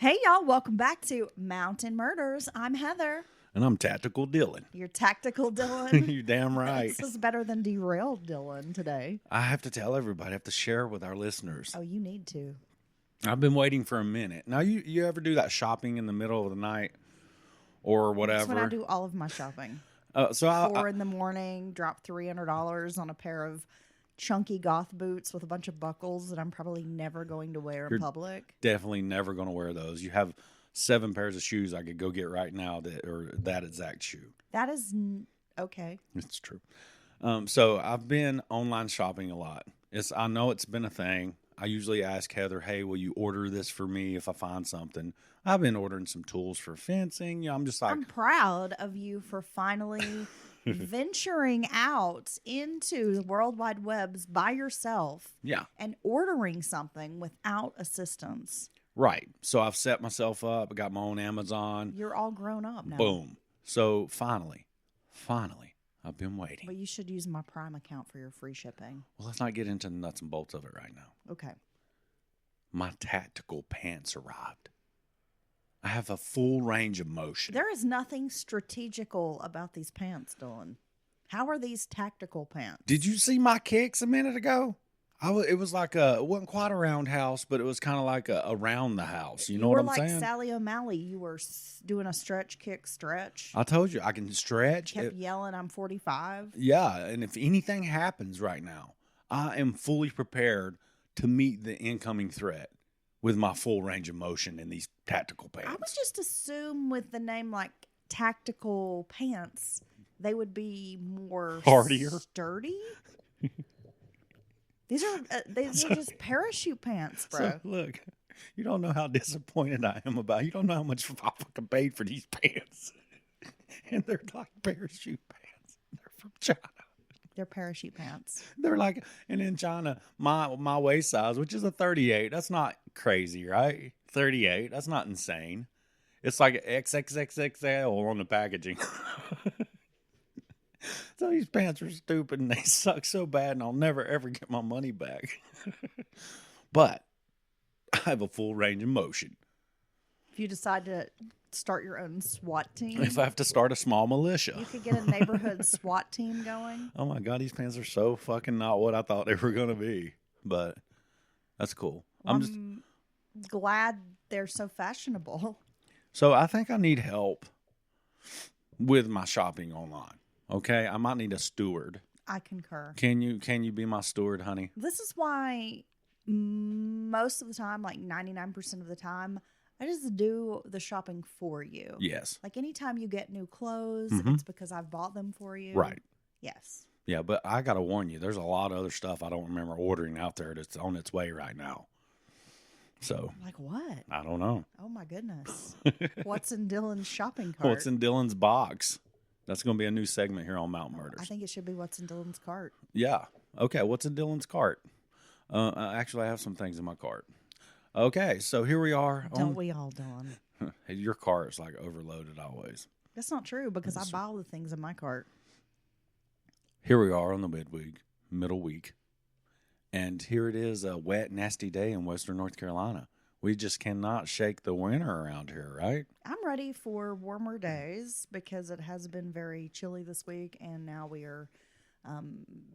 Hey, y'all. Welcome back to Mountain Murders. I'm Heather. And I'm Tactical Dylan. You're Tactical Dylan. You're damn right. This is better than Derailed Dylan today. I have to tell everybody, I have to share with our listeners. Oh, you need to. I've been waiting for a minute. Now, you ever do that shopping in the middle of the night or whatever? That's when I do all of my shopping. So 4 in the morning, drop $300 on a pair of chunky goth boots with a bunch of buckles that I'm probably never going to wear in public. Definitely never going to wear those. You have 7 pairs of shoes I could go get right now that exact shoe. That is okay. It's true. So I've been online shopping a lot. I know it's been a thing. I usually ask Heather, hey, will you order this for me if I find something? I've been ordering some tools for fencing. I'm just like... I'm proud of you for finally venturing out into the World Wide Webs by yourself. Yeah. And ordering something without assistance. Right. So I've set myself up. I got my own Amazon. You're all grown up now. Boom. So finally, I've been waiting. But you should use my Prime account for your free shipping. Well, let's not get into the nuts and bolts of it right now. Okay. My tactical pants arrived. I have a full range of motion. There is nothing strategical about these pants, Dylan. How are these tactical pants? Did you see my kicks a minute ago? It was like it wasn't quite a roundhouse, but it was kind of like around the house. You know what I'm saying? You were like Sally O'Malley. You were doing a stretch, kick, stretch. I told you I can stretch. Kept yelling, I'm 45. Yeah, and if anything happens right now, I am fully prepared to meet the incoming threat with my full range of motion in these tactical pants. I would just assume with the name like tactical pants, they would be more hardier, sturdy. These are just parachute pants, bro. So, look, you don't know how disappointed I am about it. You don't know how much I fucking paid for these pants. And they're like parachute pants. They're from China. They're parachute pants. They're like, and in China, my waist size, which is a 38, that's not crazy, right? 38, that's not insane. It's like XXXXL on the packaging. So these pants are stupid and they suck so bad and I'll never ever get my money back. But I have a full range of motion. If you decide to start your own SWAT team. If I have to start a small militia. You could get a neighborhood SWAT team going. Oh my God, these pants are so fucking not what I thought they were going to be. But that's cool. I'm glad they're so fashionable. So I think I need help with my shopping online. Okay, I might need a steward. I concur. Can you be my steward, honey? This is why most of the time, like 99% of the time, I just do the shopping for you. Yes. Like anytime you get new clothes, it's because I've bought them for you. Right. Yes. Yeah, but I got to warn you, there's a lot of other stuff I don't remember ordering out there that's on its way right now. So. Like what? I don't know. Oh my goodness. What's in Dylan's shopping cart? What's in Dylan's box? That's going to be a new segment here on Mountain Murders. I think it should be what's in Dylan's cart. Yeah. Okay, what's in Dylan's cart? Actually, I have some things in my cart. Okay, so here we are. Don't we all, Dylan? Your cart is like overloaded always. That's not true because I buy all the things in my cart. Here we are on the middle week. And here it is, a wet, nasty day in Western North Carolina. We just cannot shake the winter around here, right? I'm ready for warmer days because it has been very chilly this week, and now we are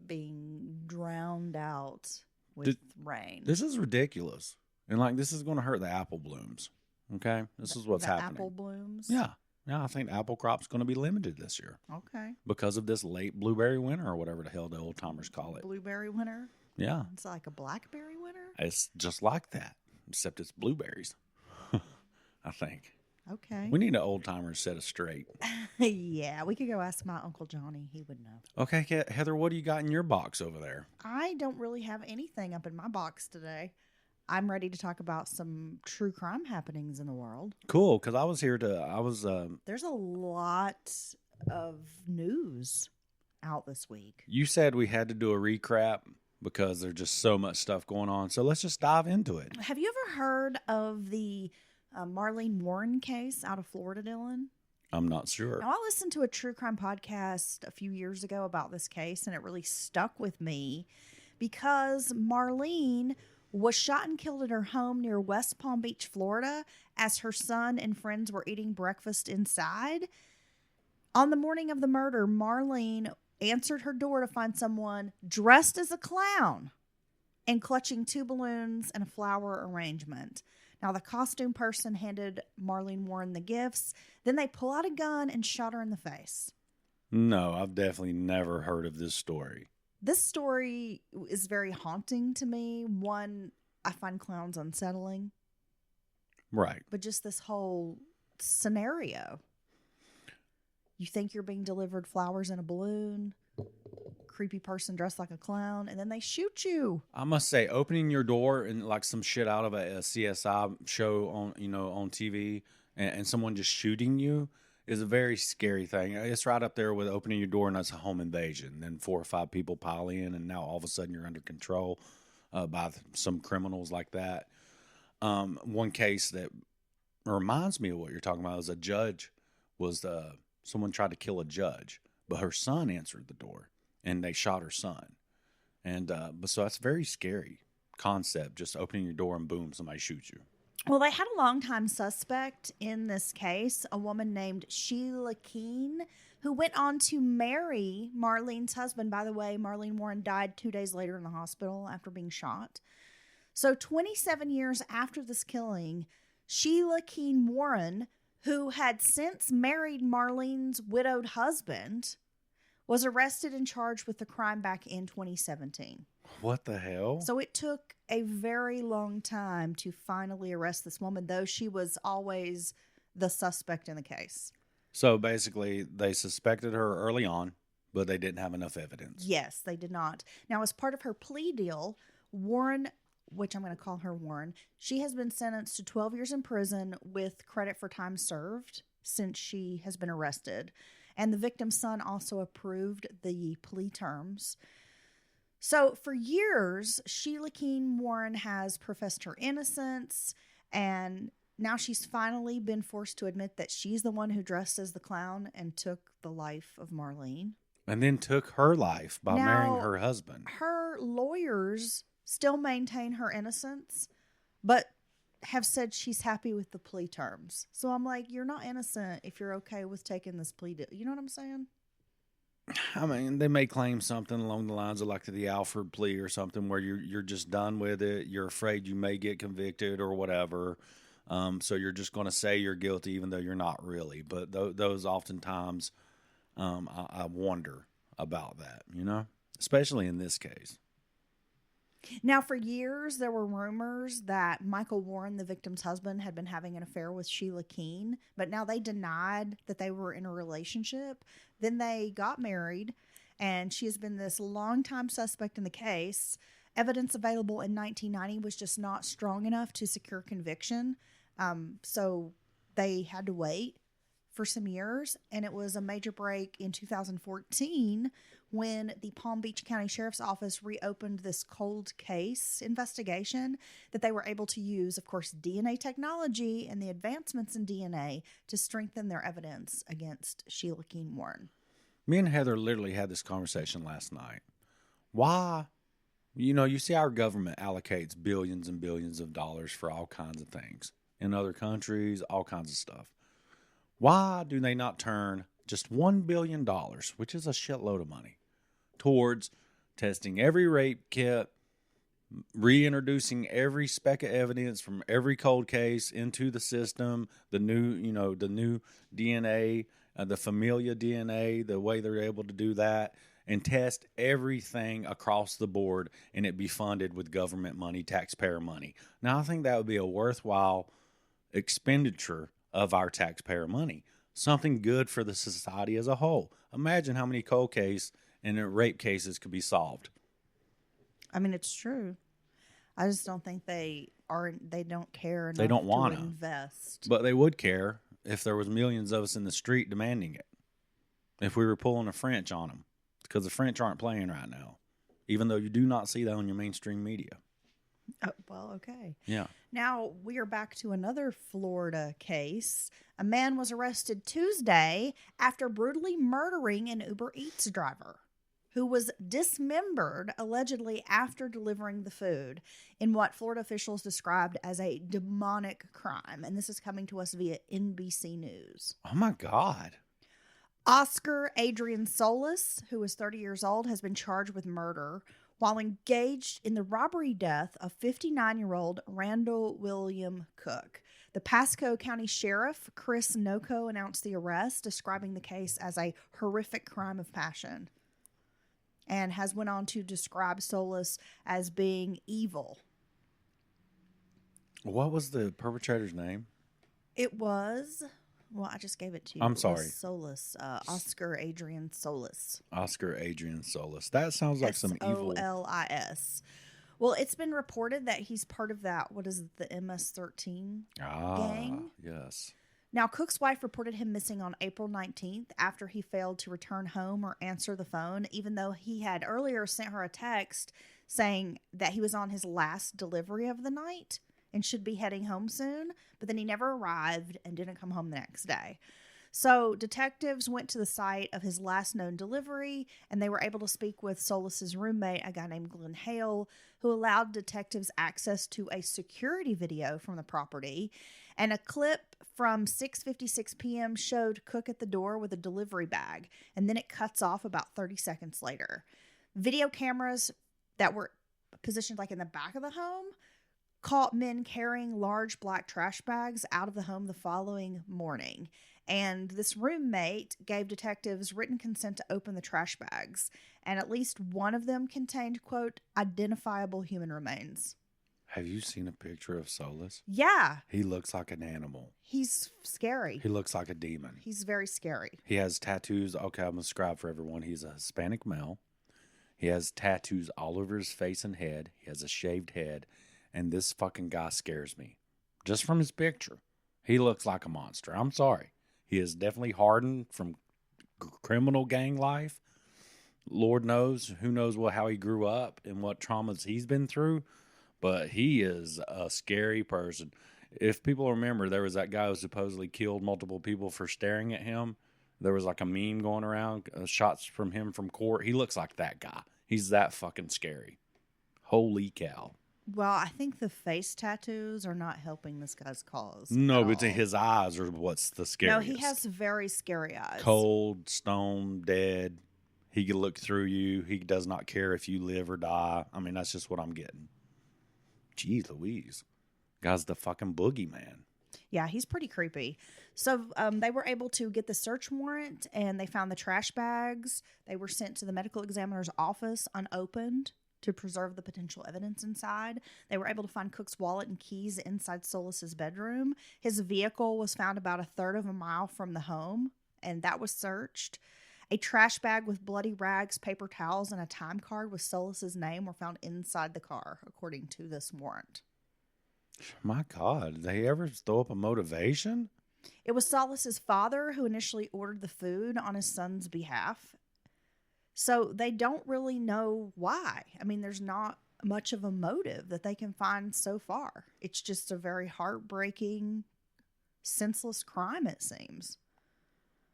being drowned out with rain. This is ridiculous. And, this is going to hurt the apple blooms, okay? This is what's happening. Apple blooms? Yeah. Yeah, I think the apple crop's going to be limited this year. Okay. Because of this late blueberry winter or whatever the hell the old timers call it. Blueberry winter? Yeah. It's like a blackberry winter? It's just like that, except it's blueberries, I think. Okay. We need an old-timer set us straight. Yeah, we could go ask my Uncle Johnny. He would know. Okay, Heather, what do you got in your box over there? I don't really have anything up in my box today. I'm ready to talk about some true crime happenings in the world. Cool, because There's a lot of news out this week. You said we had to do a recap because there's just so much stuff going on. So let's just dive into it. Have you ever heard of the Marlene Warren case out of Florida, Dylan? I'm not sure. Now, I listened to a true crime podcast a few years ago about this case, and it really stuck with me because Marlene was shot and killed at her home near West Palm Beach, Florida, as her son and friends were eating breakfast inside. On the morning of the murder, Marlene answered her door to find someone dressed as a clown and clutching 2 balloons and a flower arrangement. Now, the costume person handed Marlene Warren the gifts. Then they pull out a gun and shot her in the face. No, I've definitely never heard of this story. This story is very haunting to me. One, I find clowns unsettling. Right. But just this whole scenario. You think you're being delivered flowers in a balloon, creepy person dressed like a clown, and then they shoot you. I must say, opening your door and like some shit out of a CSI show on TV and someone just shooting you is a very scary thing. It's right up there with opening your door and it's a home invasion. Then 4 or 5 people pile in, and now all of a sudden you're under control by some criminals like that. One case that reminds me of what you're talking about is a judge was someone tried to kill a judge, but her son answered the door and they shot her son. And but so that's a very scary concept, just opening your door and boom, somebody shoots you. Well, they had a longtime suspect in this case, a woman named Sheila Keene, who went on to marry Marlene's husband. By the way, Marlene Warren died 2 days later in the hospital after being shot. So 27 years after this killing, Sheila Keene Warren, who had since married Marlene's widowed husband, was arrested and charged with the crime back in 2017. What the hell? So it took a very long time to finally arrest this woman, though she was always the suspect in the case. So basically, they suspected her early on, but they didn't have enough evidence. Yes, they did not. Now, as part of her plea deal, Warren, which I'm going to call her Warren, she has been sentenced to 12 years in prison with credit for time served since she has been arrested. And the victim's son also approved the plea terms. So for years, Sheila Keene Warren has professed her innocence, and now she's finally been forced to admit that she's the one who dressed as the clown and took the life of Marlene. And then took her life by marrying her husband. Her lawyers still maintain her innocence, but have said she's happy with the plea terms. So I'm like, you're not innocent if you're okay with taking this plea deal. You know what I'm saying? I mean, they may claim something along the lines of like the Alford plea or something where you're just done with it. You're afraid you may get convicted or whatever. So you're just going to say you're guilty even though you're not really. But those oftentimes, I wonder about that, especially in this case. Now, for years, there were rumors that Michael Warren, the victim's husband, had been having an affair with Sheila Keene, but now they denied that they were in a relationship. Then they got married, and she has been this longtime suspect in the case. Evidence available in 1990 was just not strong enough to secure conviction, so they had to wait for some years, and it was a major break in 2014 when the Palm Beach County Sheriff's Office reopened this cold case investigation that they were able to use, of course, DNA technology and the advancements in DNA to strengthen their evidence against Sheila Keene Warren. Me and Heather literally had this conversation last night. Why? You see our government allocates billions and billions of dollars for all kinds of things in other countries, all kinds of stuff. Why do they not turn just $1 billion, which is a shitload of money, towards testing every rape kit, reintroducing every speck of evidence from every cold case into the system, the new DNA, the familia DNA, the way they're able to do that, and test everything across the board, and it be funded with government money, taxpayer money. Now, I think that would be a worthwhile expenditure of our taxpayer money. Something good for the society as a whole. Imagine how many cold case and rape cases could be solved. I mean, it's true. I just don't think they don't care enough they don't want to invest. But they would care if there was millions of us in the street demanding it. If we were pulling the French on them. Because the French aren't playing right now. Even though you do not see that on your mainstream media. Oh, well, okay. Yeah. Now, we are back to another Florida case. A man was arrested Tuesday after brutally murdering an Uber Eats driver who was dismembered allegedly after delivering the food in what Florida officials described as a demonic crime. And this is coming to us via NBC News. Oh, my God. Oscar Adrian Solis, who is 30 years old, has been charged with murder while engaged in the robbery death of 59-year-old Randall William Cook. The Pasco County Sheriff, Chris Noco, announced the arrest, describing the case as a horrific crime of passion, and has went on to describe Solis as being evil. What was the perpetrator's name? It was... Well, I just gave it to you. I'm sorry. Solis. Oscar Adrian Solis. Oscar Adrian Solis. That sounds like some evil... Solis. Well, it's been reported that he's part of that, what is it, the MS-13 gang? Yes. Now, Cook's wife reported him missing on April 19th after he failed to return home or answer the phone, even though he had earlier sent her a text saying that he was on his last delivery of the night and should be heading home soon, but then he never arrived and didn't come home the next day. So detectives went to the site of his last known delivery, and they were able to speak with Solis's roommate, a guy named Glenn Hale, who allowed detectives access to a security video from the property. And a clip from 6:56 p.m. showed Cook at the door with a delivery bag, and then it cuts off about 30 seconds later. Video cameras that were positioned like in the back of the home caught men carrying large black trash bags out of the home the following morning. And this roommate gave detectives written consent to open the trash bags. And at least one of them contained, quote, identifiable human remains. Have you seen a picture of Solis? Yeah. He looks like an animal. He's scary. He looks like a demon. He's very scary. He has tattoos. Okay, I'm going to describe for everyone. He's a Hispanic male. He has tattoos all over his face and head. He has a shaved head. And this fucking guy scares me. Just from his picture. He looks like a monster. I'm sorry. He is definitely hardened from criminal gang life. Lord knows, who knows how he grew up and what traumas he's been through. But he is a scary person. If people remember, there was that guy who supposedly killed multiple people for staring at him. There was like a meme going around, shots from him from court. He looks like that guy. He's that fucking scary. Holy cow. Well, I think the face tattoos are not helping this guy's cause. No, but his eyes are what's the scariest. No, he has very scary eyes. Cold, stone, dead. He can look through you. He does not care if you live or die. I mean, that's just what I'm getting. Jeez Louise. Guy's the fucking boogeyman. Yeah, he's pretty creepy. So they were able to get the search warrant, and they found the trash bags. They were sent to the medical examiner's office unopened to preserve the potential evidence inside. They were able to find Cook's wallet and keys inside Solis's bedroom. His vehicle was found about a third of a mile from the home, and that was searched. A trash bag with bloody rags, paper towels, and a time card with Solis's name were found inside the car, according to this warrant. My God, did they ever throw up a motivation? It was Solis's father who initially ordered the food on his son's behalf. So they don't really know why. I mean, there's not much of a motive that they can find so far. It's just a very heartbreaking, senseless crime, it seems.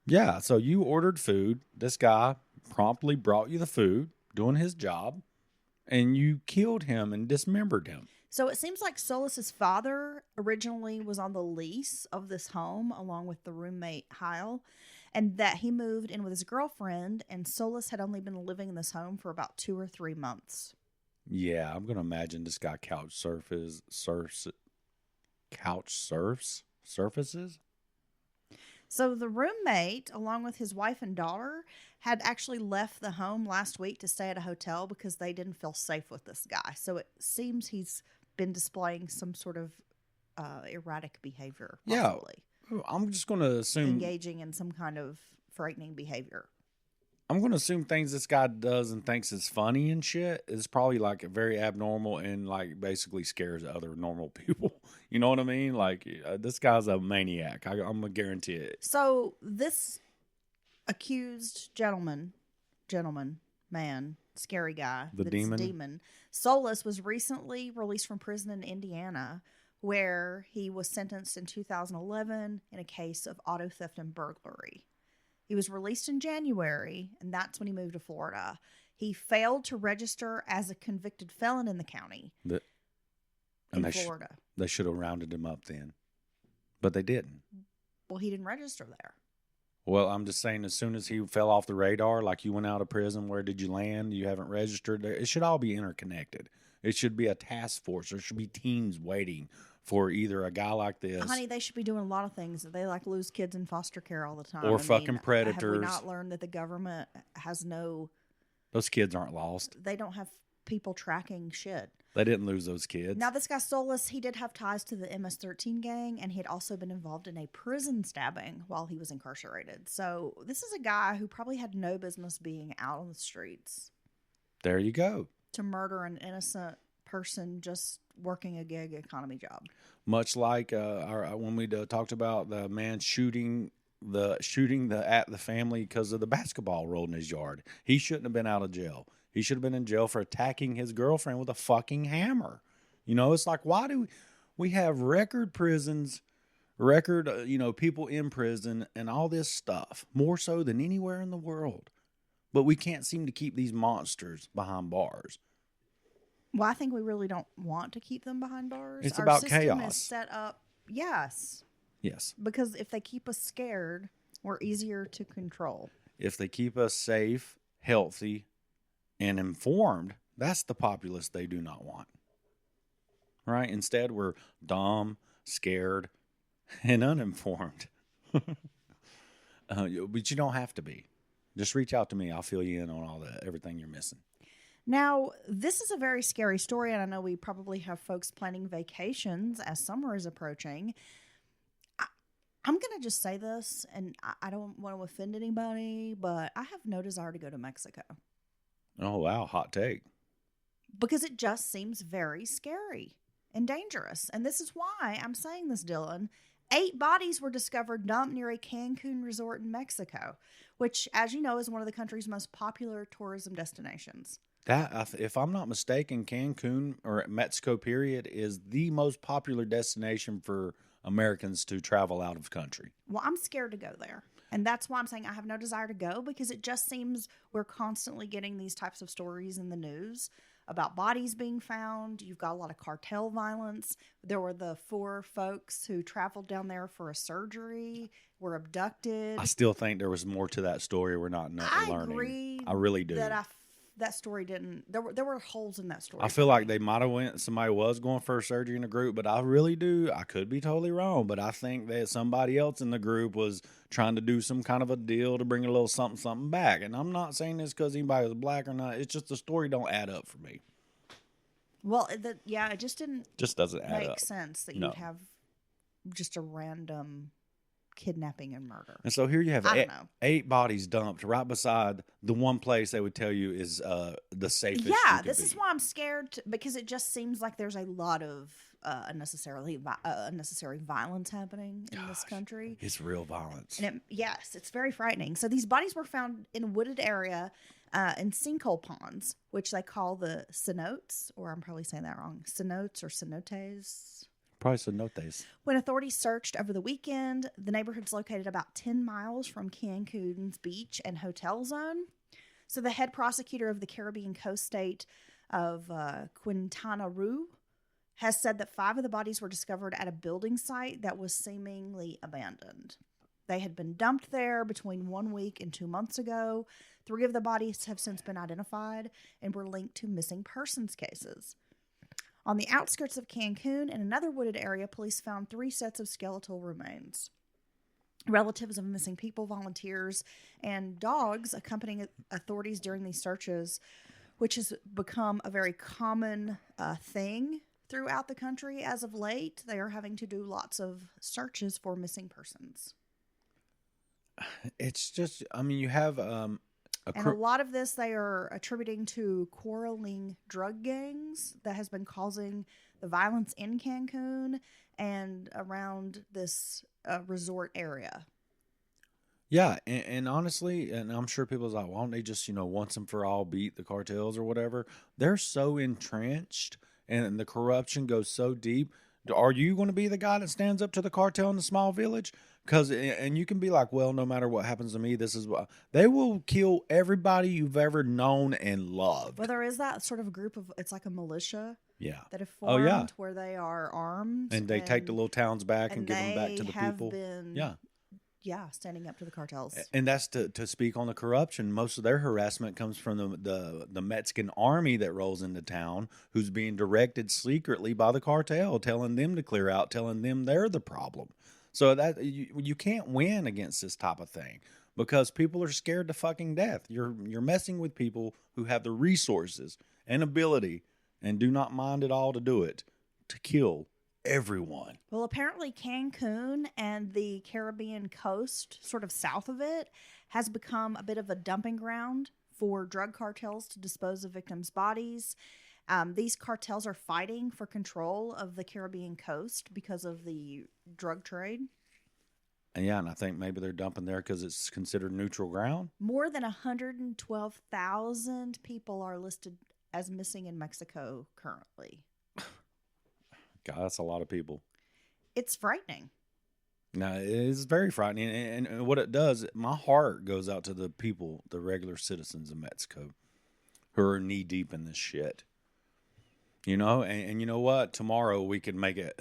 Yeah, so you ordered food. This guy promptly brought you the food, doing his job, and you killed him and dismembered him. So it seems like Solis's father originally was on the lease of this home along with the roommate Heil, and that he moved in with his girlfriend, and Solis had only been living in this home for about 2 or 3 months. Yeah, I'm going to imagine this guy couch surfaces. So the roommate, along with his wife and daughter, had actually left the home last week to stay at a hotel because they didn't feel safe with this guy. So it seems he's been displaying some sort of erratic behavior, possibly. Yeah, I'm just going to assume... engaging in some kind of frightening behavior. I'm going to assume things this guy does and thinks is funny and shit is probably like very abnormal and like basically scares other normal people. You know what I mean? Like this guy's a maniac. I'm going to guarantee it. So this accused man, scary guy. The demon. Solis was recently released from prison in Indiana, where he was sentenced in 2011 in a case of auto theft and burglary. He was released in January, and that's when he moved to Florida. He failed to register as a convicted felon in the county in Florida. They should have rounded him up then, but they didn't. Well, he didn't register there. Well, I'm just saying, as soon as he fell off the radar, like you went out of prison, where did you land? You haven't registered there. It should all be interconnected. It should be a task force. There should be teams waiting for either a guy like this. Honey, they should be doing a lot of things. They lose kids in foster care all the time. Or fucking predators. Have we not learned that the government has no... Those kids aren't lost. They don't have people tracking shit. They didn't lose those kids. Now, this guy Solis, he did have ties to the MS-13 gang, and he had also been involved in a prison stabbing while he was incarcerated. So this is a guy who probably had no business being out on the streets. There you go. To murder an innocent person just working a gig economy job. Much like when we talked about the man shooting at the family because of the basketball rolled in his yard. He shouldn't have been out of jail. He should have been in jail for attacking his girlfriend with a fucking hammer. You know, it's like, why do we have record prisons, people in prison and all this stuff, more so than anywhere in the world. But we can't seem to keep these monsters behind bars. Well, I think we really don't want to keep them behind bars. It's about chaos. Our system is set up, yes. Yes. Because if they keep us scared, we're easier to control. If they keep us safe, healthy, and informed, that's the populace they do not want. Right? Instead, we're dumb, scared, and uninformed. But you don't have to be. Just reach out to me. I'll fill you in on everything you're missing. Now, this is a very scary story, and I know we probably have folks planning vacations as summer is approaching. I'm going to just say this, and I don't want to offend anybody, but I have no desire to go to Mexico. Oh, wow. Hot take. Because it just seems very scary and dangerous. And this is why I'm saying this, Dylan. 8 bodies were discovered dumped near a Cancun resort in Mexico, which, as you know, is one of the country's most popular tourism destinations. That, if I'm not mistaken, Cancun, or Mexico period, is the most popular destination for Americans to travel out of country. Well, I'm scared to go there. And that's why I'm saying I have no desire to go, because it just seems we're constantly getting these types of stories in the news about bodies being found. You've got a lot of cartel violence. There were the 4 folks who traveled down there for a surgery, were abducted. I still think there was more to that story we're not learning. I agree. I really do. That story didn't. There were holes in that story. I feel like they might have somebody was going for a surgery in the group, but I really do. I could be totally wrong, but I think that somebody else in the group was trying to do some kind of a deal to bring a little something back. And I'm not saying this because anybody was black or not. It's just the story don't add up for me. Well, it just didn't. Just doesn't add up. Make sense that you'd have just a random kidnapping and murder. And so here you have 8 bodies dumped right beside the one place they would tell you is the safest. Yeah, this is why I'm scared, because it just seems like there's a lot of unnecessary violence happening in this country. It's real violence. And yes, it's very frightening. So these bodies were found in a wooded area in sinkhole ponds, which they call the cenotes, or I'm probably saying that wrong, cenotes or cenotes. Probably cenotes. When authorities searched over the weekend, the neighborhood's located about 10 miles from Cancun's beach and hotel zone. So the head prosecutor of the Caribbean coast state of Quintana Roo has said that 5 of the bodies were discovered at a building site that was seemingly abandoned. They had been dumped there between 1 week and 2 months ago. 3 of the bodies have since been identified and were linked to missing persons cases. On the outskirts of Cancun, in another wooded area, police found 3 sets of skeletal remains. Relatives of missing people, volunteers, and dogs accompanying authorities during these searches, which has become a very common thing throughout the country as of late. They are having to do lots of searches for missing persons. It's just, you have... And a lot of this they are attributing to quarreling drug gangs that has been causing the violence in Cancun and around this resort area. Yeah, and honestly, and I'm sure people's like, why don't they just, once and for all beat the cartels or whatever? They're so entrenched and the corruption goes so deep. Are you going to be the guy that stands up to the cartel in the small village? Because, and you can be like, well, no matter what happens to me, this is what they will kill everybody you've ever known and loved. Well, there is that sort of group of, it's like a militia Yeah. that have Oh, yeah. formed where they are armed. And they take the little towns back and give them back to the they have people. been, yeah, standing up to the cartels. And that's to speak on the corruption. Most of their harassment comes from the Mexican army that rolls into town, who's being directed secretly by the cartel, telling them to clear out, telling them they're the problem. So that you can't win against this type of thing because people are scared to fucking death. You're messing with people who have the resources and ability and do not mind at all to do it, to kill everyone. Well, apparently Cancun and the Caribbean coast, sort of south of it, has become a bit of a dumping ground for drug cartels to dispose of victims' bodies. These cartels are fighting for control of the Caribbean coast because of the drug trade. And yeah, and I think maybe they're dumping there because it's considered neutral ground. More than 112,000 people are listed as missing in Mexico currently. God, that's a lot of people. It's frightening. No, it is very frightening. And what it does, my heart goes out to the people, the regular citizens of Mexico who are knee deep in this shit. You know, and you know what? Tomorrow we could make it,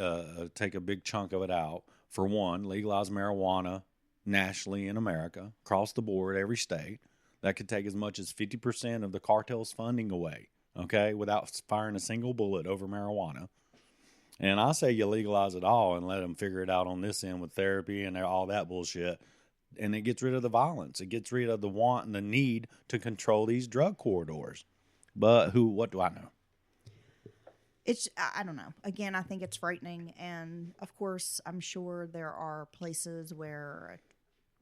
take a big chunk of it out. For one, legalize marijuana nationally in America, across the board, every state. That could take as much as 50% of the cartel's funding away, okay, without firing a single bullet over marijuana. And I say you legalize it all and let them figure it out on this end with therapy and all that bullshit. And it gets rid of the violence. It gets rid of the want and the need to control these drug corridors. But what do I know? I don't know. Again, I think it's frightening. And of course, I'm sure there are places where a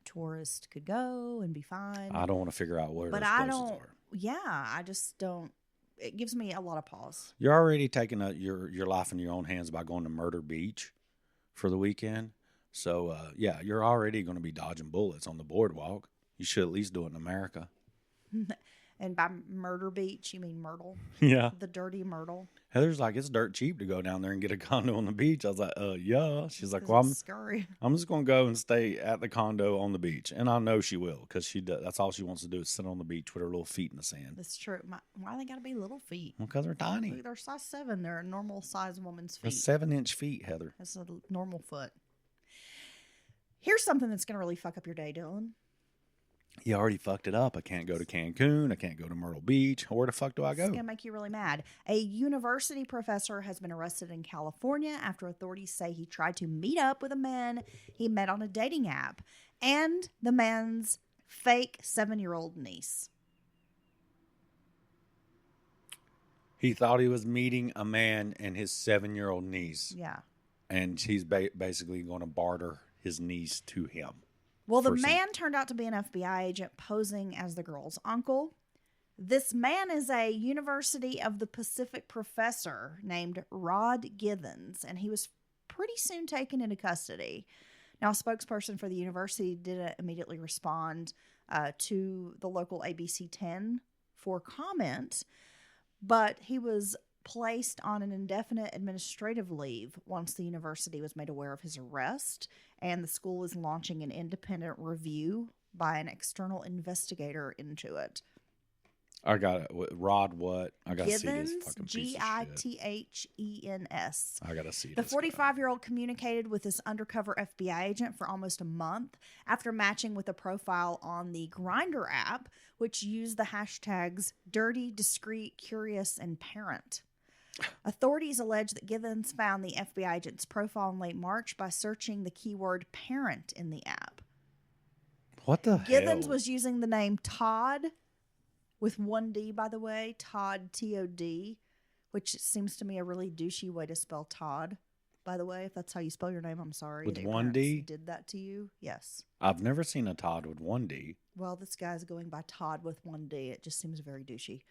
tourist could go and be fine. I don't want to figure out where those places are. Yeah, I just don't. It gives me a lot of pause. You're already taking your life in your own hands by going to Murder Beach for the weekend. So, yeah, you're already going to be dodging bullets on the boardwalk. You should at least do it in America. And by Murder Beach, you mean Myrtle? Yeah. The dirty Myrtle. Heather's like, it's dirt cheap to go down there and get a condo on the beach. I was like, yeah. She's like, well, I'm just going to go and stay at the condo on the beach. And I know she will because she does. That's all she wants to do is sit on the beach with her little feet in the sand. That's true. Why they got to be little feet? Well, because they're tiny. They're size 7. They're a normal size woman's feet. They're 7-inch feet, Heather. That's a normal foot. Here's something that's going to really fuck up your day, Dylan. You already fucked it up. I can't go to Cancun. I can't go to Myrtle Beach. Where the fuck do I go? It's going to make you really mad. A university professor has been arrested in California after authorities say he tried to meet up with a man he met on a dating app and the man's fake 7-year-old niece. He thought he was meeting a man and his 7-year-old niece. Yeah. And he's basically going to barter his niece to him. Well, the man turned out to be an FBI agent posing as the girl's uncle. This man is a University of the Pacific professor named Rod Githens, and he was pretty soon taken into custody. Now, a spokesperson for the university didn't immediately respond to the local ABC 10 for comment, but he was placed on an indefinite administrative leave once the university was made aware of his arrest, and the school is launching an independent review by an external investigator into it. I got it. Rod what? I got to see this fucking piece of shit. Githens. I got to see this. The 45-year-old communicated with this undercover FBI agent for almost a month after matching with a profile on the Grindr app, which used the hashtags dirty, discreet, curious, and parent. Authorities allege that Githens found the FBI agent's profile in late March by searching the keyword parent in the app. What the hell? Githens was using the name Todd, with 1 D, by the way, Todd, T-O-D, which seems to me a really douchey way to spell Todd, by the way. If that's how you spell your name, I'm sorry. With 1 D? Did that to you? Yes. I've never seen a Todd with 1 D. Well, this guy's going by Todd with 1 D. It just seems very douchey.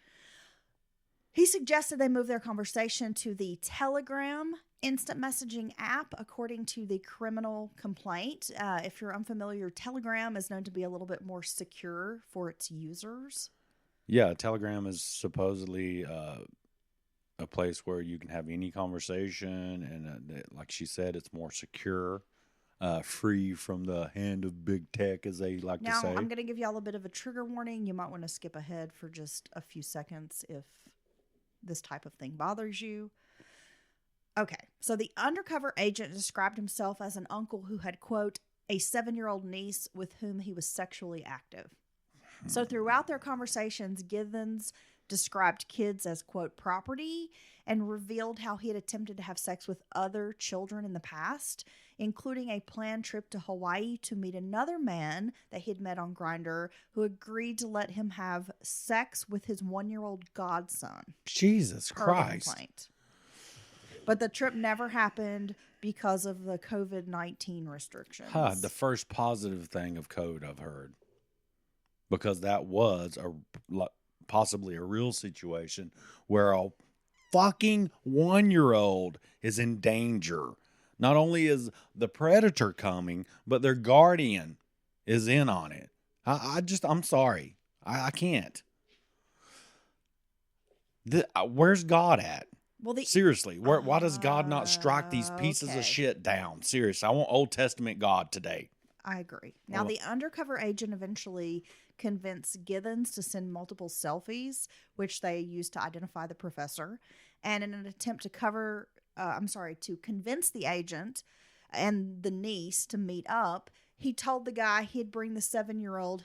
He suggested they move their conversation to the Telegram instant messaging app, according to the criminal complaint. If you're unfamiliar, Telegram is known to be a little bit more secure for its users. Yeah, Telegram is supposedly a place where you can have any conversation, and like she said, it's more secure, free from the hand of big tech, as they like to Now, say. I'm going to give y'all a bit of a trigger warning. You might want to skip ahead for just a few seconds if this type of thing bothers you. Okay, so the undercover agent described himself as an uncle who had, quote, a 7-year-old niece with whom he was sexually active. So throughout their conversations, Givens described kids as, quote, property, and revealed how he had attempted to have sex with other children in the past, including a planned trip to Hawaii to meet another man that he'd met on Grindr who agreed to let him have sex with his 1-year-old godson. Jesus per the Christ. complaint. But the trip never happened because of the COVID-19 restrictions. The first positive thing of code I've heard. Because that was possibly a real situation where a fucking 1-year-old is in danger. Not only is the predator coming, but their guardian is in on it. I'm sorry. I can't. Where's God at? Well, Seriously, why does God not strike these pieces okay. of shit down? Seriously, I want Old Testament God today. I agree. Now, Well, the undercover agent eventually convinced Givens to send multiple selfies, which they used to identify the professor. And in an attempt to to convince the agent and the niece to meet up, he told the guy he'd bring the 7-year-old,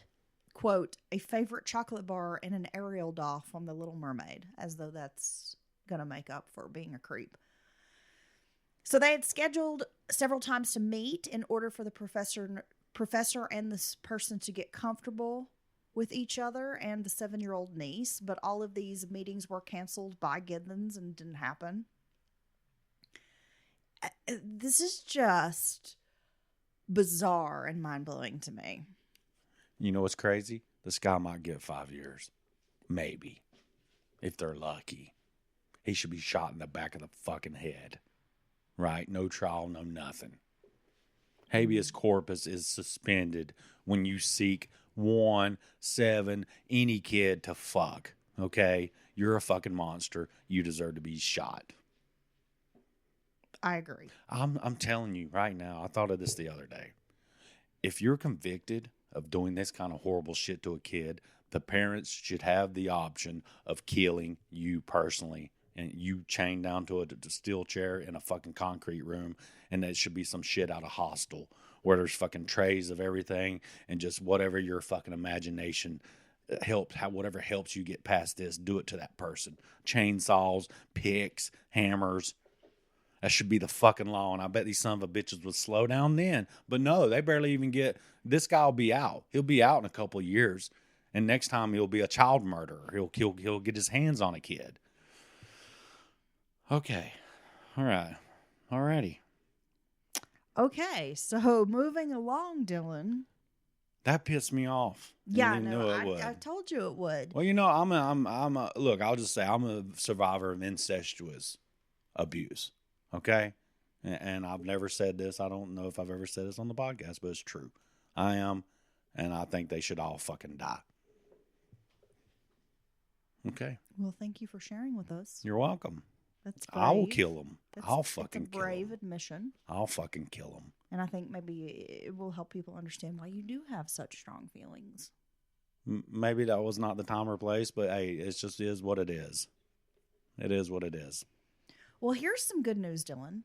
quote, a favorite chocolate bar and an Ariel doll from The Little Mermaid, as though that's going to make up for being a creep. So they had scheduled several times to meet in order for the professor and this person to get comfortable with each other and the 7-year-old niece, but all of these meetings were canceled by Givens and didn't happen. This is just bizarre and mind-blowing to me. You know what's crazy? This guy might get 5 years. Maybe. If they're lucky. He should be shot in the back of the fucking head. Right? No trial, no nothing. Habeas corpus is suspended when you seek any kid to fuck. Okay? You're a fucking monster. You deserve to be shot. I agree. I'm telling you right now, I thought of this the other day. If you're convicted of doing this kind of horrible shit to a kid, the parents should have the option of killing you personally. And you chained down to a steel chair in a fucking concrete room, and it should be some shit out of Hostel where there's fucking trays of everything and just whatever your fucking imagination whatever helps you get past this, do it to that person. Chainsaws, picks, hammers. That should be the fucking law, and I bet these son of a bitches would slow down then. But no, they barely even get. This guy will be out. He'll be out in a couple of years, and next time he'll be a child murderer. He'll get his hands on a kid. Okay. All right. Alrighty. Okay, so moving along, Dylan. That pissed me off. Yeah, I knew it would. I told you it would. Well, look, I'll just say I'm a survivor of incestuous abuse. Okay? And I've never said this. I don't know if I've ever said this on the podcast, but it's true. I am, and I think they should all fucking die. Okay. Well, thank you for sharing with us. You're welcome. That's brave. I will kill them. I'll fucking kill them. It's a brave admission. I'll fucking kill them. And I think maybe it will help people understand why you do have such strong feelings. Maybe that was not the time or place, but hey, it just is what it is. It is what it is. Well, here's some good news, Dylan.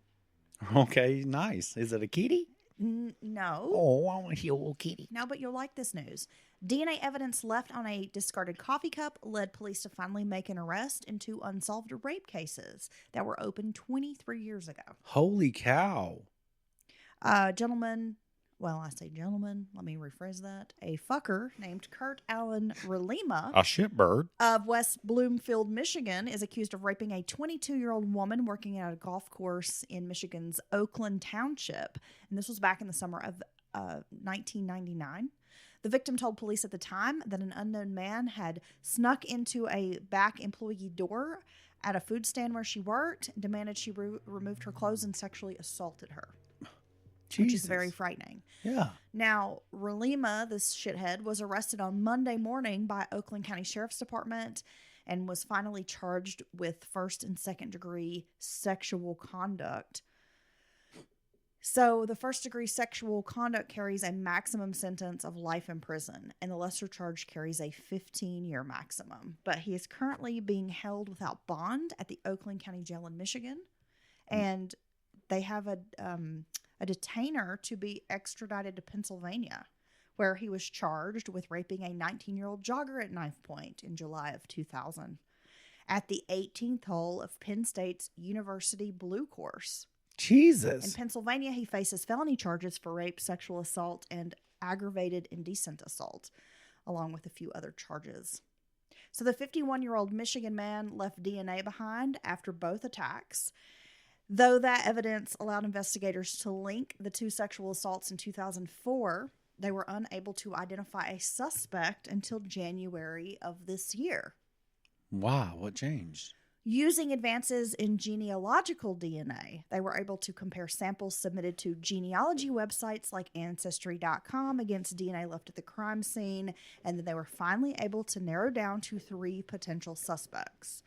Okay, nice. Is it a kitty? No. Oh, I want to hear a little kitty. No, but you'll like this news. DNA evidence left on a discarded coffee cup led police to finally make an arrest in 2 unsolved rape cases that were opened 23 years ago. Holy cow. Gentleman, let me rephrase that. A fucker named Kurt Allen Relima. A shitbird. Of West Bloomfield, Michigan, is accused of raping a 22-year-old woman working at a golf course in Michigan's Oakland Township. And this was back in the summer of 1999. The victim told police at the time that an unknown man had snuck into a back employee door at a food stand where she worked, demanded she removed her clothes, and sexually assaulted her. Jesus. Which is very frightening. Yeah. Now, Relima, this shithead, was arrested on Monday morning by Oakland County Sheriff's Department, and was finally charged with first and second degree sexual conduct. So the first degree sexual conduct carries a maximum sentence of life in prison, and the lesser charge carries a 15-year maximum. But he is currently being held without bond at the Oakland County Jail in Michigan, and they have a detainer to be extradited to Pennsylvania, where he was charged with raping a 19-year-old jogger at knife point in July of 2000 at the 18th hole of Penn State's University Blue Course. Jesus. In Pennsylvania, he faces felony charges for rape, sexual assault, and aggravated indecent assault, along with a few other charges. So the 51-year-old Michigan man left DNA behind after both attacks, though that evidence allowed investigators to link the two sexual assaults in 2004. They were unable to identify a suspect until January of this year. Wow, what changed? Using advances in genealogical DNA, they were able to compare samples submitted to genealogy websites like Ancestry.com against DNA left at the crime scene, and then they were finally able to narrow down to 3 potential suspects.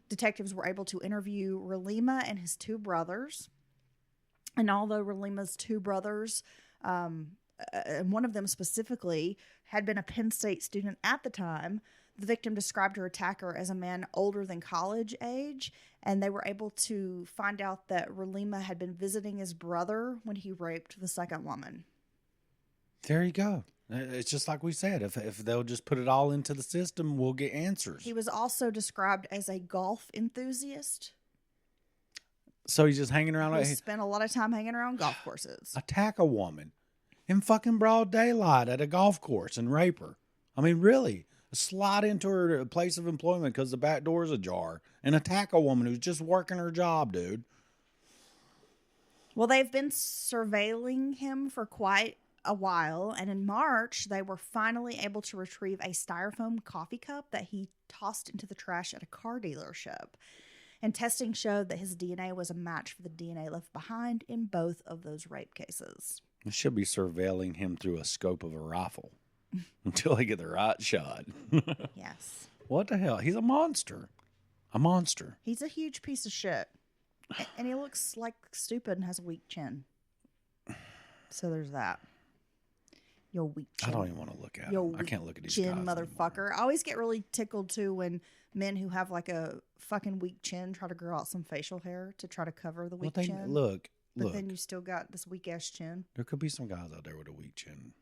Detectives were able to interview Relima and his 2 brothers, and although Relima's 2 brothers, and one of them specifically, had been a Penn State student at the time, the victim described her attacker as a man older than college age, and they were able to find out that Relima had been visiting his brother when he raped the second woman. There you go. It's just like we said. If they'll just put it all into the system, we'll get answers. He was also described as a golf enthusiast. So he's just hanging around. He spent a lot of time hanging around golf courses. Attack a woman in fucking broad daylight at a golf course and rape her. I mean, really? Slide into her place of employment because the back door is ajar and attack a woman who's just working her job, dude. Well, they've been surveilling him for quite a while, and in March, they were finally able to retrieve a styrofoam coffee cup that he tossed into the trash at a car dealership. And testing showed that his DNA was a match for the DNA left behind in both of those rape cases. They should be surveilling him through a scope of a rifle. Until they get the right shot. Yes. What the hell? He's a monster. A monster. He's a huge piece of shit. And he looks like stupid and has a weak chin. So there's that. Yo, weak chin. I don't even want to look at him. I can't look at these chin, guys motherfucker. anymore. I always get really tickled too when men who have like a fucking weak chin try to grow out some facial hair to try to cover the weak chin. Look. But then you still got this weak ass chin. There could be some guys out there with a weak chin.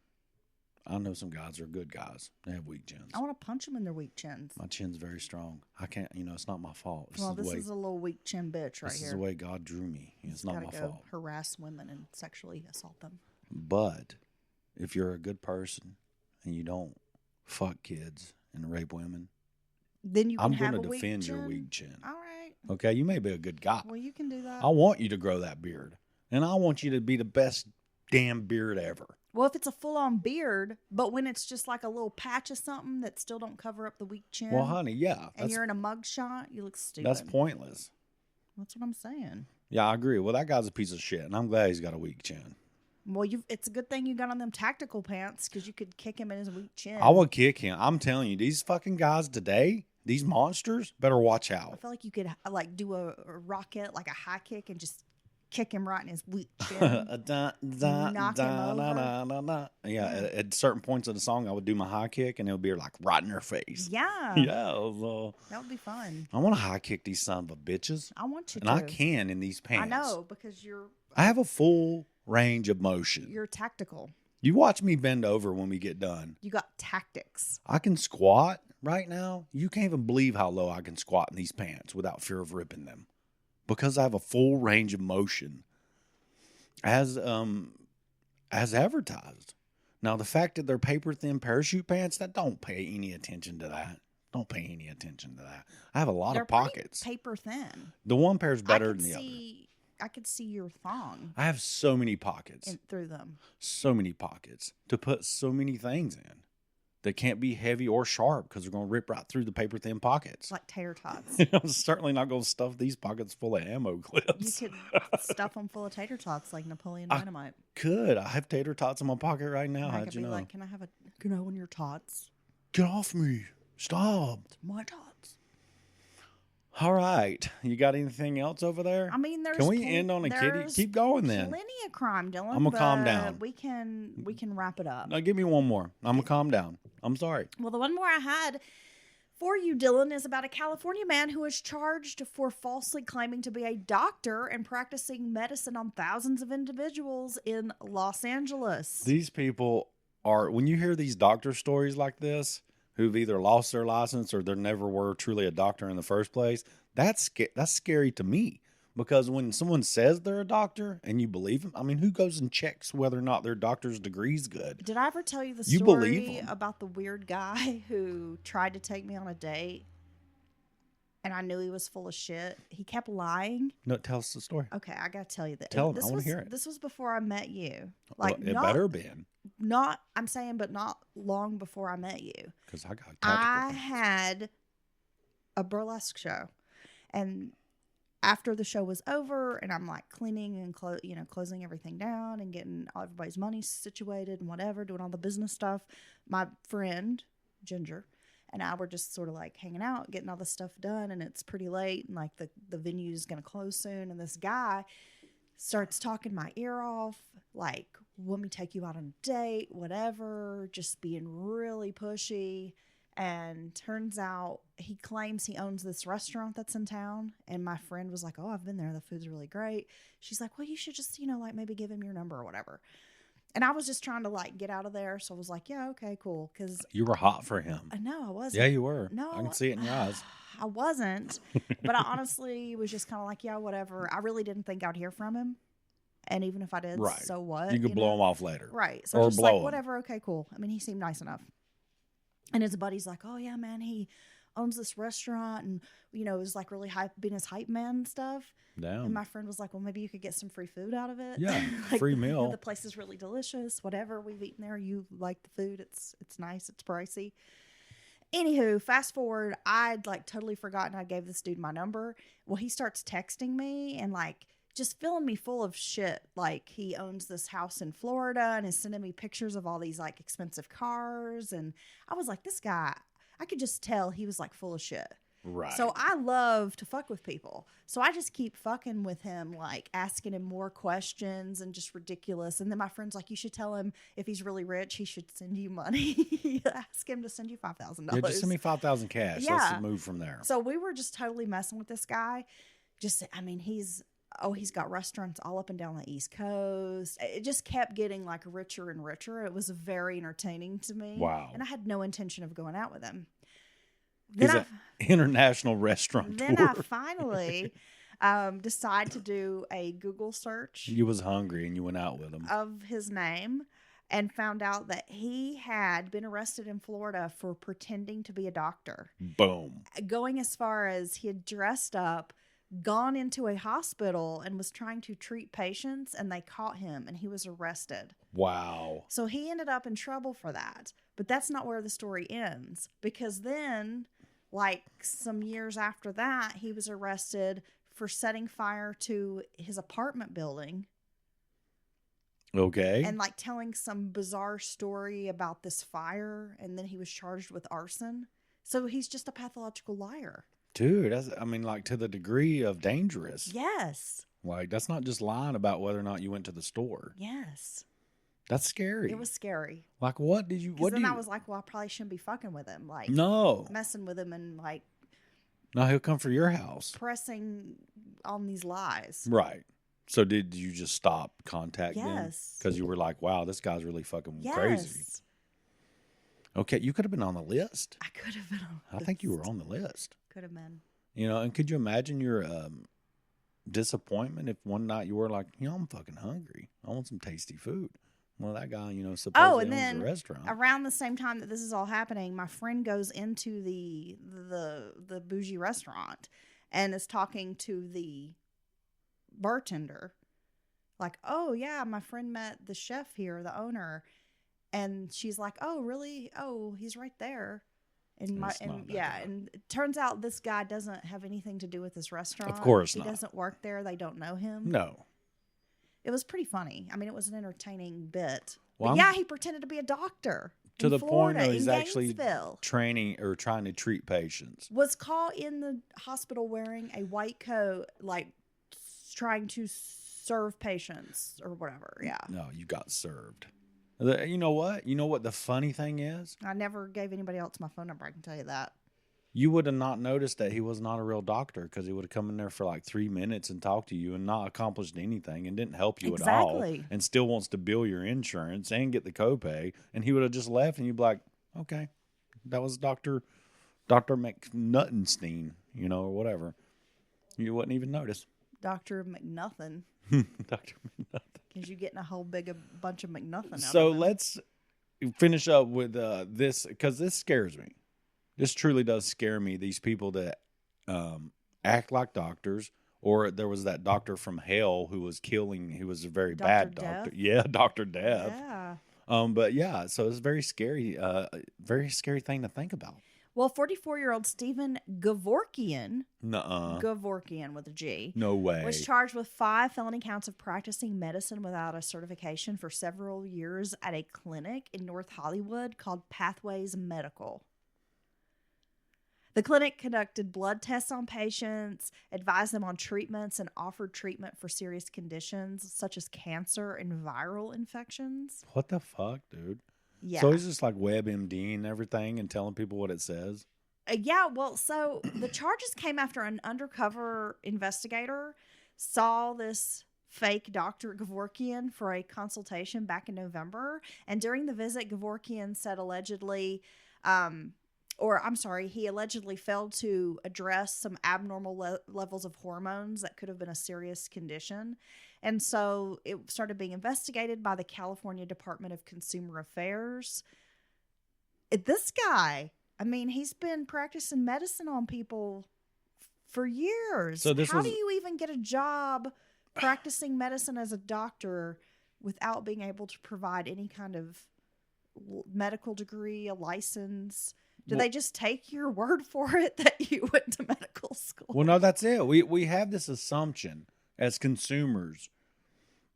I know some guys are good guys. They have weak chins. I want to punch them in their weak chins. My chin's very strong. I can't, it's not my fault. This is a little weak chin bitch right here. This is the way God drew me. It's not my fault. Harass women and sexually assault them. But if you're a good person and you don't fuck kids and rape women, then you can I'm have going to a weak defend chin. your weak chin. All right. Okay, you may be a good guy. Well, you can do that. I want you to grow that beard. And I want you to be the best damn beard ever. Well, if it's a full-on beard, but when it's just like a little patch of something that still don't cover up the weak chin. Well, honey, yeah. And you're in a mugshot, you look stupid. That's pointless. That's what I'm saying. Yeah, I agree. Well, that guy's a piece of shit, and I'm glad he's got a weak chin. Well, it's a good thing you got on them tactical pants because you could kick him in his weak chin. I would kick him. I'm telling you, these fucking guys today, these monsters, better watch out. I feel like you could like do a rocket, like a high kick, and just kick him right in his weak chin. Knock him over. Yeah, at certain points of the song, I would do my high kick, and it would be like right in their face. Yeah. Yeah. So that would be fun. I want to high kick these son of a bitches. I want you and to. I can in these pants. I know, because I have a full range of motion. You're tactical. You watch me bend over when we get done. You got tactics. I can squat right now. You can't even believe how low I can squat in these pants without fear of ripping them. Because I have a full range of motion as advertised. Now, the fact that they're paper-thin parachute pants, don't pay any attention to that. Don't pay any attention to that. I have a lot of pockets. Paper thin. The one pair is better than the other. I could see your thong. I have so many pockets. Through them. So many pockets to put so many things in. They can't be heavy or sharp because they're going to rip right through the paper-thin pockets. Like tater tots. I'm certainly not going to stuff these pockets full of ammo clips. You could stuff them full of tater tots like Napoleon Dynamite. I have tater tots in my pocket right now. How'd you know? Like, can I have one of your tots? Get off me. Stop. It's my tots. All right. You got anything else over there? I mean, there's Can we end on a kitty? there's Keep going then. plenty of crime, Dylan. I'm gonna calm but down. We can wrap it up. No, give me one more. I'm gonna calm down. I'm sorry. Well, the one more I had for you, Dylan, is about a California man who was charged for falsely claiming to be a doctor and practicing medicine on thousands of individuals in Los Angeles. These people are, when you hear these doctor stories like this, who've either lost their license or they never were truly a doctor in the first place, that's scary to me. Because when someone says they're a doctor and you believe them, I mean, who goes and checks whether or not their doctor's degree's good? Did I ever tell you the You believe story 'em. about the weird guy who tried to take me on a date and I knew he was full of shit? He kept lying. No, tell us the story. Okay, I gotta tell you that. Tell 'em. I wanna hear it. This was before I met you. Well, Like, it not, better been, not, I'm saying, but not long before I met you. because I got I tactical things. had a burlesque show, and after the show was over, and I'm like cleaning and closing everything down and getting everybody's money situated and whatever, doing all the business stuff. My friend Ginger and I were just sort of like hanging out, getting all this stuff done, and it's pretty late, and like the venue is gonna close soon, and this guy starts talking my ear off, like, let me take you out on a date, whatever, just being really pushy. And turns out he claims he owns this restaurant that's in town. And my friend was like, oh, I've been there. The food's really great. She's like, well, you should just, like maybe give him your number or whatever. And I was just trying to like get out of there. So I was like, yeah, okay, cool. Because You were hot for him. no, I wasn't. Yeah, you were. No, I can see it in your eyes. I wasn't. But I honestly was just kind of like, yeah, whatever. I really didn't think I'd hear from him. And even if I did, Right. so what? You could blow him off later. Right. So Or just blow like, him. whatever, okay, cool. I mean, he seemed nice enough. And his buddy's like, oh, yeah, man, he owns this restaurant and, is like really hype, being his hype man and stuff. Down. And my friend was like, well, maybe you could get some free food out of it. Yeah, Like, free meal. The place is really delicious. Whatever we've eaten there, you like the food. It's nice. It's pricey. Anywho, fast forward, I'd like totally forgotten I gave this dude my number. Well, he starts texting me and like just filling me full of shit. Like he owns this house in Florida and is sending me pictures of all these like expensive cars. And I was like, this guy, I could just tell he was like full of shit. Right. So I love to fuck with people. So I just keep fucking with him, like asking him more questions and just ridiculous. And then my friend's like, you should tell him if he's really rich, he should send you money. Ask him to send you $5,000. Yeah, just send me $5,000 cash. Yeah. Let's move from there. So we were just totally messing with this guy. He's got restaurants all up and down the East Coast. It just kept getting like richer and richer. It was very entertaining to me. Wow. And I had no intention of going out with him. He's an international restaurant. Then I finally decide to do a Google search You was hungry and you went out with him. of his name and found out that he had been arrested in Florida for pretending to be a doctor. Boom. Going as far as he had dressed up, gone into a hospital and was trying to treat patients, and they caught him and he was arrested. Wow. So he ended up in trouble for that. But that's not where the story ends, because then, like some years after that, he was arrested for setting fire to his apartment building. Okay. And like telling some bizarre story about this fire, and then he was charged with arson. So he's just a pathological liar. Dude, like to the degree of dangerous. Yes. Like, that's not just lying about whether or not you went to the store. Yes. That's scary. It was scary. Like, what did you, Because then I was like, well, I probably shouldn't be fucking with him. Like, No. messing with him and like No, he'll come for your house. pressing on these lies. Right. So did you just stop contacting him? Yes. Because you were like, wow, this guy's really fucking Yes. crazy. Okay, you could have been on the list. I could have been on I think you were on the list. Could have been. And could you imagine your disappointment if one night you were like, I'm fucking hungry. I want some tasty food. Well, that guy, supposedly and owns then the restaurant. around the same time that this is all happening, my friend goes into the bougie restaurant and is talking to the bartender. Like, oh yeah, my friend met the chef here, the owner. And she's like, oh really? Oh, he's right there. And and it turns out this guy doesn't have anything to do with this restaurant. Of course not. He doesn't work there. They don't know him. No. It was pretty funny. I mean, it was an entertaining bit. Well, But yeah, he pretended to be a doctor. To in the point Florida, where he's in actually Gainesville. training or trying to treat patients. Was caught in the hospital wearing a white coat, like trying to serve patients or whatever. Yeah. No, you got served. You know what? You know what the funny thing is? I never gave anybody else my phone number. I can tell you that. You would have not noticed that he was not a real doctor because he would have come in there for like 3 minutes and talked to you and not accomplished anything and didn't help you at all. Exactly. And still wants to bill your insurance and get the copay. And he would have just left and you'd be like, okay, that was Dr. McNuttenstein, or whatever. You wouldn't even notice. Dr. McNuffin. Dr. McNuffin. Because you're getting a whole bunch of McNuffin out So of them. let's finish up with this because this scares me. This truly does scare me. These people that act like doctors, or there was that doctor from hell who was killing. He was a very bad doctor. Death? Yeah, Dr. Death. Yeah. But yeah, so it's very scary thing to think about. Well, 44-year-old Stephen Gevorkian, Nuh-uh. Gevorkian with a G, No way. was charged with 5 felony counts of practicing medicine without a certification for several years at a clinic in North Hollywood called Pathways Medical. The clinic conducted blood tests on patients, advised them on treatments, and offered treatment for serious conditions such as cancer and viral infections. What the fuck, dude? Yeah. So he's just like WebMD and everything and telling people what it says? Yeah, well, so the charges came after an undercover investigator saw this fake Dr. Gevorkian for a consultation back in November. And during the visit, Gevorkian said he allegedly failed to address some abnormal levels of hormones that could have been a serious condition. And so it started being investigated by the California Department of Consumer Affairs. This guy, I mean, he's been practicing medicine on people for years. So How do you even get a job practicing medicine as a doctor without being able to provide any kind of medical degree, a license? Do they just take your word for it that you went to medical school? Well, no, that's it. We have this assumption as consumers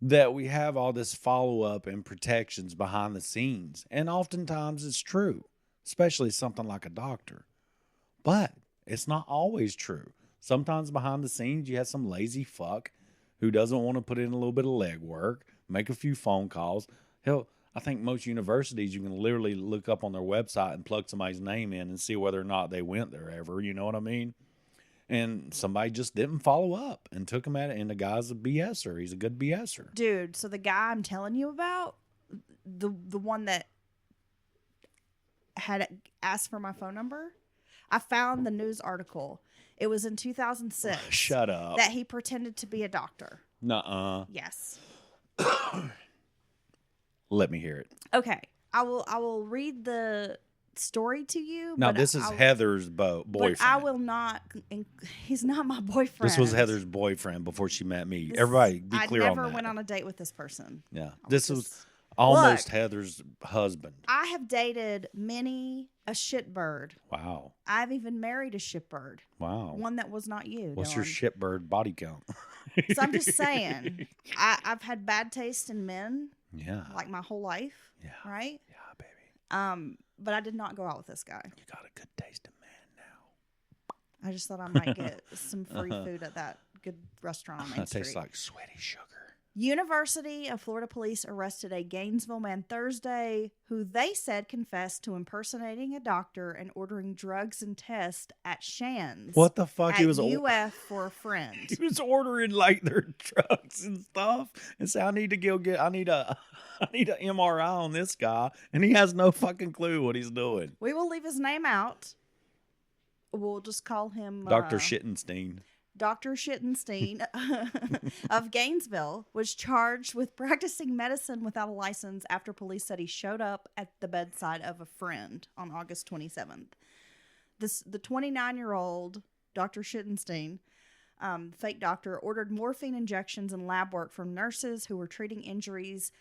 that we have all this follow-up and protections behind the scenes. And oftentimes it's true, especially something like a doctor. But it's not always true. Sometimes behind the scenes you have some lazy fuck who doesn't want to put in a little bit of legwork, make a few phone calls. Hell, I think most universities, you can literally look up on their website and plug somebody's name in and see whether or not they went there ever. You know what I mean? And somebody just didn't follow up and took him at it. And the guy's a BSer. He's a good BSer. Dude, so the guy I'm telling you about, the one that had asked for my phone number, I found the news article. It was in 2006. Shut up. That he pretended to be a doctor. Nuh-uh. Yes. Let me hear it. Okay. I will read the story to you. Now, but this is Heather's boyfriend. But I will not. He's not my boyfriend. This was Heather's boyfriend before she met me. Everybody, be clear on that. I never went on a date with this person. Yeah. This was almost Heather's husband. I have dated many a shitbird. Wow. I've even married a shitbird. Wow. One that was not you. What's Dylan. your shitbird body count? So I'm just saying, I've had bad taste in men. Yeah. Like my whole life. Yeah. Right? Yeah, baby. But I did not go out with this guy. You got a good taste in man now. I just thought I might get some free food at that good restaurant on Main It Street. tastes like sweaty sugar. University of Florida police arrested a Gainesville man Thursday who they said confessed to impersonating a doctor and ordering drugs and tests at Shands. What the fuck? At He was UF for a friend. He was ordering like their drugs and stuff, and said, "I need a MRI on this guy," and he has no fucking clue what he's doing. We will leave his name out. We'll just call him Dr. Shittenstein. Dr. Shittenstein of Gainesville was charged with practicing medicine without a license after police said he showed up at the bedside of a friend on August 27th. The 29-year-old Dr. Shittenstein, fake doctor, ordered morphine injections and lab work from nurses who were treating injuries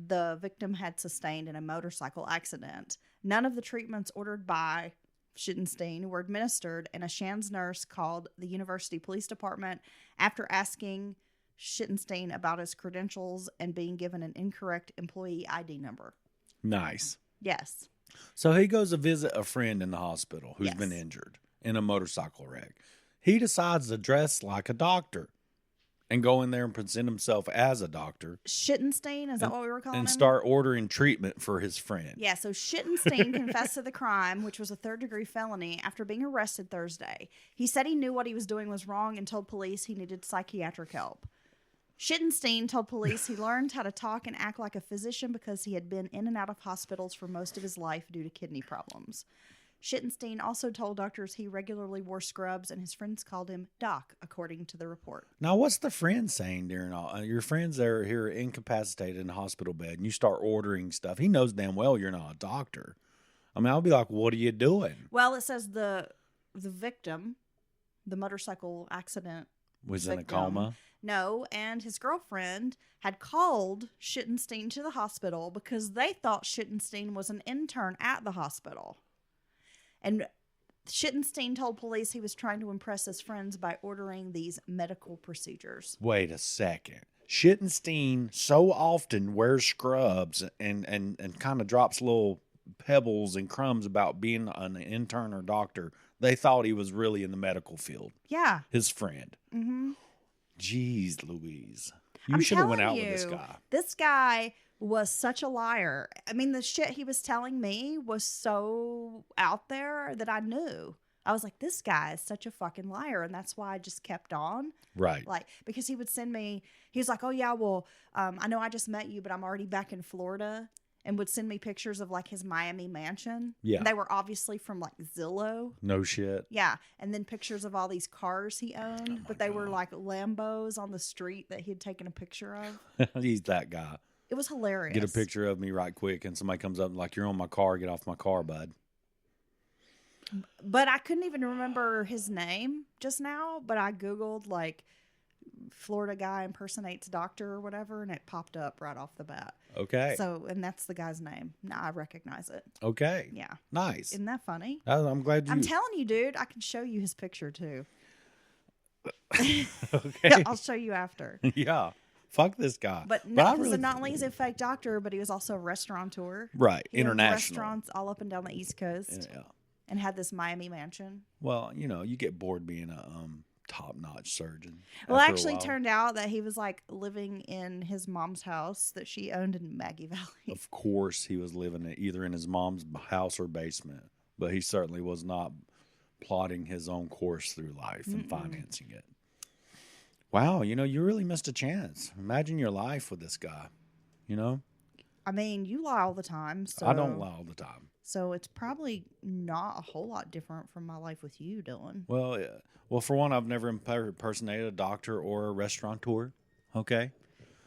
the victim had sustained in a motorcycle accident. None of the treatments ordered by Shittenstein were administered, and a Shands nurse called the University Police Department after asking Shittenstein about his credentials and being given an incorrect employee ID number. Nice. Yes. So he goes to visit a friend in the hospital who's been Yes. injured in a motorcycle wreck. He decides to dress like a doctor and go in there and present himself as a doctor Schittenstein, is that what we were calling and him? start ordering treatment for his friend. Yeah, so Schittenstein confessed to the crime, which was a third-degree felony, after being arrested Thursday. He said he knew what he was doing was wrong and told police he needed psychiatric help. Schittenstein told police he learned how to talk and act like a physician because he had been in and out of hospitals for most of his life due to kidney problems. Schittenstein also told doctors he regularly wore scrubs, and his friends called him Doc, according to the report. Now, what's the friend saying during all? Your friends are here incapacitated in a hospital bed, and you start ordering stuff. He knows damn well you're not a doctor. I mean, I'll be like, what are you doing? Well, it says the victim, the motorcycle accident Was in a victim, coma? No, and his girlfriend had called Schittenstein to the hospital because they thought Schittenstein was an intern at the hospital. And Schittenstein told police he was trying to impress his friends by ordering these medical procedures. Wait a second. Schittenstein so often wears scrubs and kind of drops little pebbles and crumbs about being an intern or doctor. They thought he was really in the medical field. Yeah. His friend. Mm-hmm. Jeez Louise. You I'm should have went telling out with this you, guy. This guy was such a liar. I mean, the shit he was telling me was so out there that I knew. I was like, this guy is such a fucking liar. And that's why I just kept on. Right. Like, because he would send me, he was like, oh yeah, well, I know I just met you, but I'm already back in Florida. And would send me pictures of like his Miami mansion. Yeah. And they were obviously from like Zillow. No shit. Yeah. And then pictures of all these cars he owned, but they were like Lambos on the street that he had taken a picture of. He's that guy. It was hilarious. Get a picture of me right quick, and somebody comes up and like, you're on my car. Get off my car, bud. But I couldn't even remember his name just now, but I Googled like Florida guy impersonates doctor or whatever, and it popped up right off the bat. Okay. So, and that's the guy's name. Now I recognize it. Okay. Yeah. Nice. Isn't that funny? I'm glad you. I'm telling you, dude, I can show you his picture too. Okay. I'll show you after. Yeah. Fuck this guy. But no, I he's really, not only is he a fake doctor, but he was also a restaurateur. right. He owned International. restaurants all up and down the East Coast, Yeah. and had this Miami mansion. Well, you get bored being a top-notch surgeon. Well, it after a actually while. turned out that he was like living in his mom's house that she owned in Maggie Valley. Of course, he was living either in his mom's house or basement, but he certainly was not plotting his own course through life and financing it. Wow, you really missed a chance. Imagine your life with this guy. I mean, you lie all the time, so I don't lie all the time. So it's probably not a whole lot different from my life with you, Dylan. Well, for one, I've never impersonated a doctor or a restaurateur. Okay,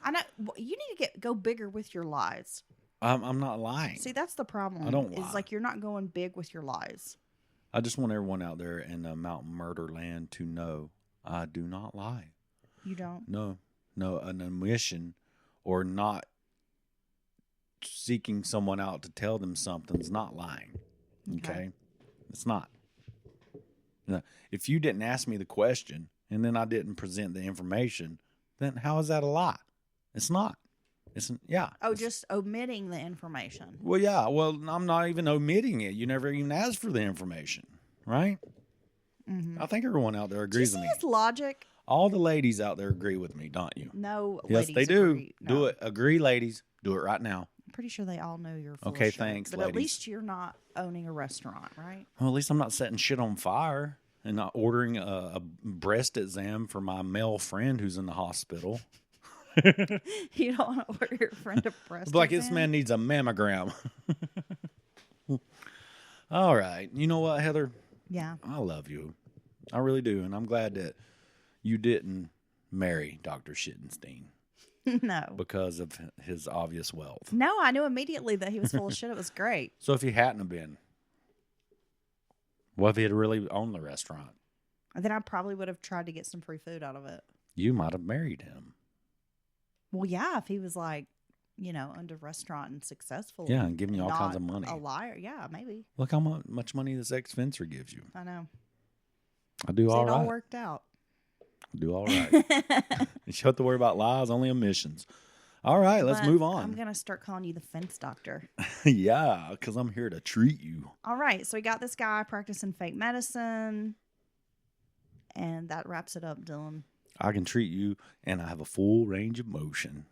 I know you need to go bigger with your lies. I'm not lying. See, that's the problem. I don't It's lie. like you're not going big with your lies. I just want everyone out there in Mountain Murder Land to know I do not lie. You don't. No, an omission or not seeking someone out to tell them something's not lying. Okay? It's not. If you didn't ask me the question and then I didn't present the information, then how is that a lie? It's not. Oh, just omitting the information. Well, yeah. Well, I'm not even omitting it. You never even asked for the information, right? Mm-hmm. I think everyone out there Do you agrees see with me. his logic? All the ladies out there agree with me, don't you? No, Yes, ladies they do. agree. Do No. it. Agree, ladies. Do it right now. I'm pretty sure they all know you're full Okay, of shit. thanks, But ladies. at least you're not owning a restaurant, right? Well, at least I'm not setting shit on fire and not ordering a breast exam for my male friend who's in the hospital. You don't want to order your friend a breast Like, this exam? man needs a mammogram. All right. You know what, Heather? Yeah. I love you. I really do. And I'm glad that you didn't marry Dr. Schittenstein No. because of his obvious wealth. No, I knew immediately that he was full of shit. It was great. So if he hadn't have been, what if he had really owned the restaurant? And then I probably would have tried to get some free food out of it. You might have married him. Well, yeah, if he was like, owned a restaurant and successful. Yeah, and giving you all not kinds of money. A liar. Yeah, maybe. Look how much money this ex-fencer gives you. I know. I do See, all it all right. worked out. I do all right. You don't have to worry about lies, only omissions. All right, let's But move I'm on. going to start calling you the fence doctor. Yeah, because I'm here to treat you. All right. So we got this guy practicing fake medicine. And that wraps it up, Dylan. I can treat you, and I have a full range of motion.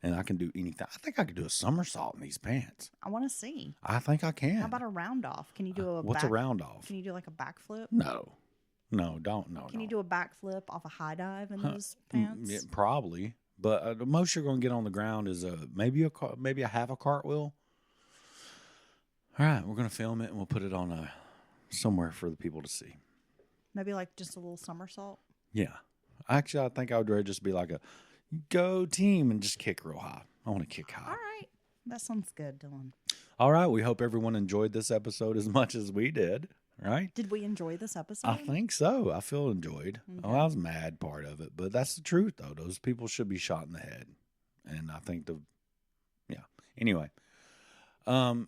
And I can do anything. I think I could do a somersault in these pants. I want to see. I think I can. How about a round off? Can you do a What's a round off? Can you do like a backflip? No, don't. No. Can you do a backflip off a high dive in those pants? Yeah, probably. But the most you're going to get on the ground is maybe a half a cartwheel. All right, we're going to film it and we'll put it on somewhere for the people to see. Maybe like just a little somersault. Yeah, actually, I think I would rather just be like a go team and just kick real high. I want to kick high. All right, that sounds good, Dylan. All right, we hope everyone enjoyed this episode as much as we did. Right? Did we enjoy this episode? I think so. I feel enjoyed. Okay. Oh, I was mad part of it, but that's the truth, though. Those people should be shot in the head, and I think Anyway,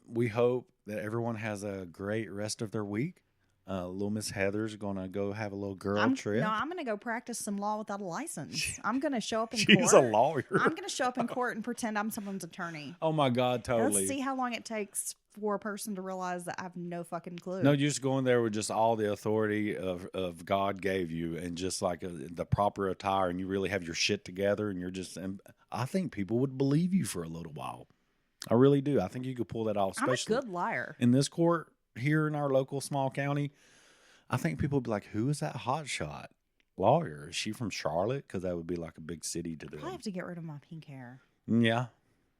we hope that everyone has a great rest of their week. Little Miss Heather's gonna go have a little girl trip. No, I'm gonna go practice some law without a license. I'm gonna show up in She's court. a lawyer. I'm gonna show up in court and pretend I'm someone's attorney. Oh my God, totally. Let's see how long it takes for a person to realize that I have no fucking clue. No, you just go in there with just all the authority of God gave you, and just like the proper attire, and you really have your shit together, and you're just. And I think people would believe you for a little while. I really do. I think you could pull that off. Especially I'm a good liar. in this court here in our local small county. I think people would be like, "Who is that hotshot lawyer? Is she from Charlotte?" Because that would be like a big city to them. I have to get rid of my pink hair. Yeah.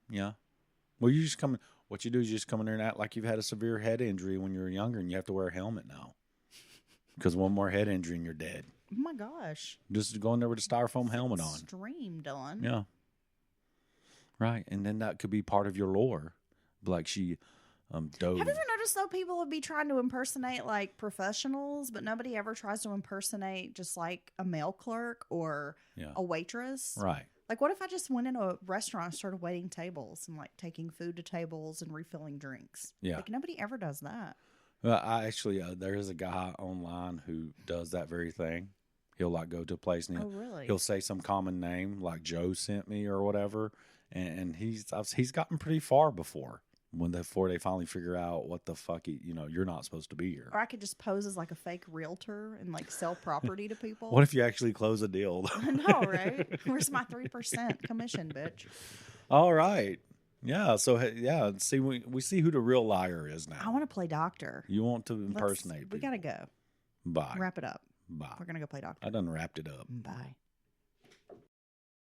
Well, you just come. What you do is you just come in there and act like you've had a severe head injury when you were younger, and you have to wear a helmet now. Because one more head injury and you're dead. Oh my gosh! Just go in there with a styrofoam helmet on. Extreme, Dylan. Yeah. Right, and then that could be part of your lore, like she dove. Have you ever noticed though people would be trying to impersonate like professionals, but nobody ever tries to impersonate just like a mail clerk or a waitress? Right. Like, what if I just went into a restaurant and started waiting tables and like taking food to tables and refilling drinks? Yeah. Like nobody ever does that. Well, I actually there is a guy online who does that very thing. He'll like go to a place and he'll say some common name like Joe sent me or whatever, and he's gotten pretty far before they finally figure out what the fuck you're not supposed to be here. Or I could just pose as like a fake realtor and like sell property to people. What if you actually close a deal? I know, right? Where's my 3% commission, bitch? All right. Yeah. So see, we see who the real liar is now. I want to play doctor. You want to impersonate? We gotta go. Bye. Wrap it up. Bye. We're gonna go play doctor. I done wrapped it up. Bye.